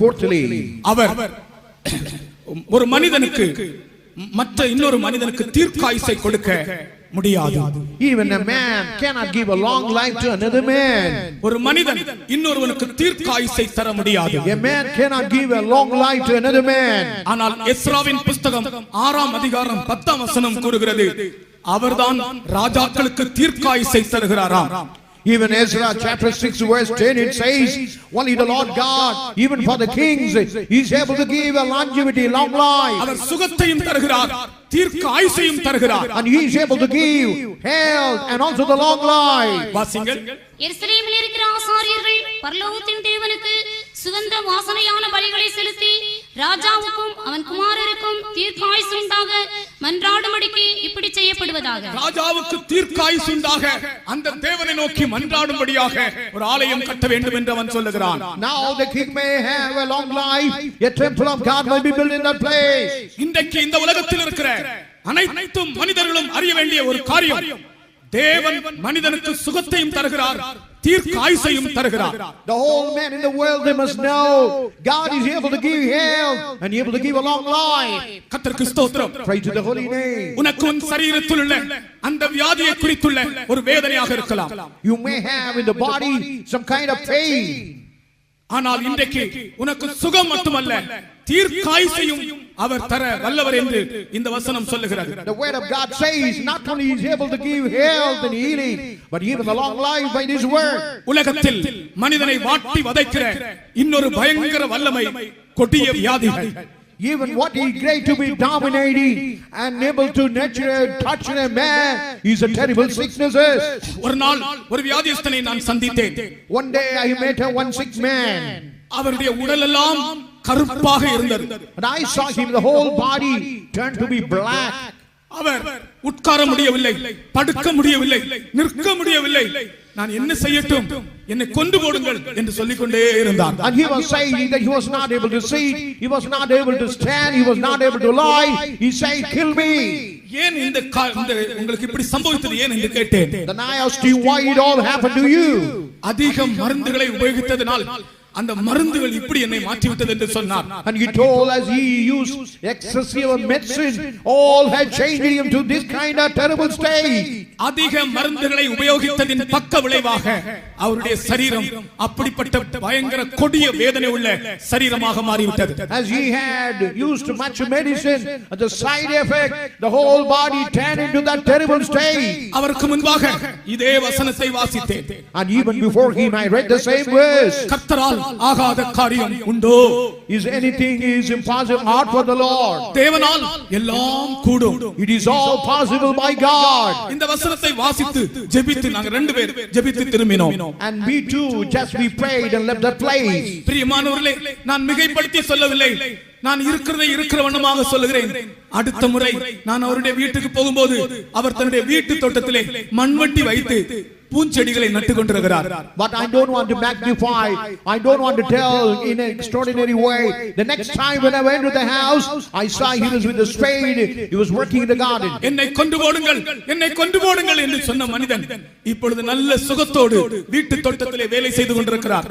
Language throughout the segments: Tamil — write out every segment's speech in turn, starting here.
Fourthly, அவர் ஒரு மனிதனுக்கு மற்ற இன்னொரு மனிதனுக்கு தீர்க்காயுசை கொடுக்க முடியாது. Even a man cannot give a long life to another man. ஒரு மனிதன் இன்னொருவனுக்கு தீர்க்காயுசை தர முடியாது. A man cannot give a long life to another man. ஆனால் எஸ்ராவின் புத்தகம் 6ஆம் அதிகாரம் 10ஆம் வசனம் கூறுகிறது, அவர்தான் ராஜாக்களுக்கு தீர்க்காயுசை தருகிறாராம். Even Ezra chapter 6 verse 10 it says, only the Lord God, even for the kings, he is able to give a longevity, long life. அவர் சுகத்தையும் தருகிறார், தீர்க்காயுசையும் தருகிறார். And he is able to give health and also the long life. வாசிங்கள். எருசலேமில் இருக்கிற ஆசாரியர்கள் பரலோகத்தின் தேவனுக்கு சுகந்த வாசனையான பலிகளை செலுத்தி ராஜாவுக்கும் அவன் குமாரருக்கும் தீர்க்காயுசு உண்டாக மன்றாடும்படிக்கு இப்படி செய்யப்படுவதாக. ராஜாவுக்கு தீர்க்காயுசு உண்டாக அந்த தேவனை நோக்கி மன்றாடும்படியாக ஒரு ஆலயம் கட்ட வேண்டும் என்று அவன் சொல்லுகிறான். Now the king may have a long life, a temple of God may be built in that place. இன்றைக்கு இந்த உலகத்தில் இருக்கிற அனைத்து மனிதர்களும் அறிய வேண்டிய ஒரு காரியம், தேவன் மனிதனுக்கு சுகத்தையும் தருகிறார், தீர்க்காயுசையும் தருகிறார். The whole man in the world, they must know God is able to give health and able to give a long life. கர்த்தருக்கு ஸ்தோத்திரம். Pray to the holy name. உனக்கு உன் சரீரத்தில் உள்ள அந்த வியாதியை குறித்துள்ள ஒரு வேதனையாக இருக்கலாம். You may have in the body some kind of pain. ஆனால் இன்றைக்கு உனக்கு சுகம் மட்டுமல்ல, தீர்க்காயுசையும் அவர் தர வல்லவர் என்று இந்த வசனம் சொல்லுகிறது. The word of God says not only he is able to give health and healing, but even the long life by his word. உலகத்தில் மனிதனை வாட்டி வதைக்கிற இன்னொரு பயங்கர வல்லமை கொடிய வியாதிகள். Even what he great to be dominating and able to nurture touch a man is a terrible sicknesses. ஒரு நாள் ஒரு வியாதியஸ்தனை நான் சந்தித்தேன். One day I met one sick man. அவருடைய உடல் எல்லாம் கருப்பாக இருந்தது. And I saw him, the whole body turned to be black. அவர் உட்கார முடியவில்லை, படுக்க முடியவில்லை, நிற்க முடியவில்லை. நான் என்ன செய்யட்டும், என்னை கொண்டு போடுங்கள் என்று சொல்லிக் கொண்டே இருந்தார். And he was saying that he was not able to sit, he was not able to stand, he was not able to lie. He said, kill me. ஏன் இந்த உங்களுக்கு இப்படி சம்பவித்தது ஏன் என்று கேட்டேன். Then I asked him, why it all happened to you? அதிக மருந்துகளை உபயோகித்ததனால் அந்த மருந்துகள் இப்படி என்னை மாற்றி விட்டது என்று சொன்னார். And he told as he used excessive medicine, all had changed him to this kind of terrible state. அதிக மருந்துகளை உபயோகித்ததின் பக்க விளைவாக அவருடைய சரீரம் அப்படிப்பட்ட பயங்கர கொடிய வேதனை உள்ள சரீரமாக மாறிவிட்டது. As he had used much medicine, the side effect, the whole body turned into that terrible state. அவருக்கு முன்பாக இதே வசனத்தை வாசித்தேன். And even before him I read the same verse. கர்த்தரால் ஆகாத காரியம் உண்டோ? Is anything is impossible hard for the Lord? தேவனால் எல்லாம் கூடும். It is all possible by God. இந்த வசனத்தை வாசித்து ஜெபித்து நாங்க ரெண்டு பேர் ஜெபித்து திரும்பினோம். And we too just we prayed and left that place. பிரியமானவர்களே, நான் மிகைப்படுத்தி சொல்லவில்லை, நான் இருக்கிறதை இருக்கிற வண்ணமாக சொல்லுகிறேன். அடுத்த முறை நான் அவருடைய வீட்டுக்கு போகும்போது அவர் தன்னுடைய வீட்டு தோட்டத்திலே மண்வெட்டி வைத்து பூஞ்செடிகளை நட்டு கொண்டிருக்கிறார். But I don't want to magnify, I don't want to tell in an extraordinary way. The next time when I went to the house, I saw he was with a spade, he was working in the garden. என்னை கொண்டு போடுங்கள், என்னை கொண்டு போடுங்கள் என்று சொன்ன மனிதன் இப்பொழுது நல்ல சுகத்தோடு வீட்டு தோட்டத்திலே வேலை செய்து கொண்டிருக்கிறார்.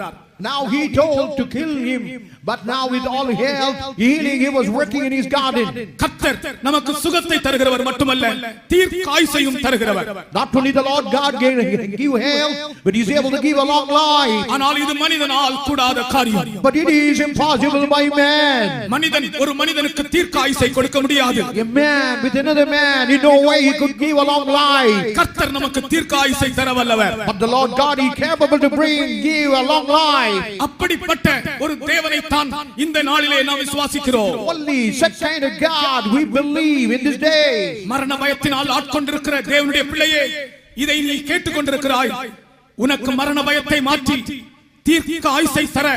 Now he told to kill him, but now with all health, healing, he was working in his garden. கர்த்தர் நமக்கு சுகத்தை தருகிறவர் மட்டுமல்ல, தீர்க்காயுசையும் தருகிறவர். Not only the Lord God give health, but he is able to give a long life. ஆனால் இது மனிதனால் கூடாத காரியம். But it is impossible by man. மனிதன் ஒரு மனிதனுக்கு தீர்க்காயுசை கொடுக்க முடியாது. A man with another man, in no way he could give a long life. கர்த்தர் நமக்கு தீர்க்காயுசை தர வல்லவர். But the Lord God is capable to give a long life. அப்படிப்பட்ட ஒரு தேவனை தான் இந்த நாளிலே நாம் விசுவாசிக்கிறோம். Only such kind of God we believe in this day. மரண பயத்தினால் ஆட்கொண்டிருக்கிற தேவனுடைய பிள்ளையே, இதை நீ கேட்டுக்கொண்டிருக்கிறாய். உனக்கு மரண பயத்தை மாற்றி தீர்க்காயுசை தர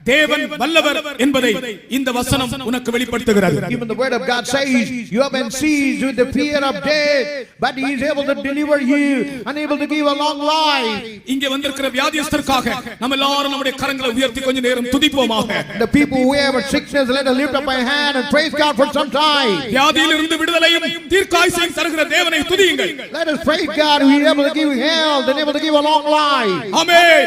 தேவன் வல்லவர் என்பதை இந்த வசனம் உனக்கு வெளிப்படுத்துகிறது. Even the word of God says you have been seized with the fear of death, but he is able to deliver you and able to give a long life. இங்கே வந்திருக்கிற வியாதியஸ்தருக்காக நம்ம எல்லாரும் நம்முடைய கரங்களை உயர்த்தி கொஞ்ச நேரம் துதிப்போமாக. The people who have sickness, let us lift up our hand and praise God for some time. வியாதியிலிருந்து விடுதலையும் தீர்க்காயுசையும் தருகிற தேவனை துதியுங்கள். Let us praise God who is able to give health and able to give a long life. Amen.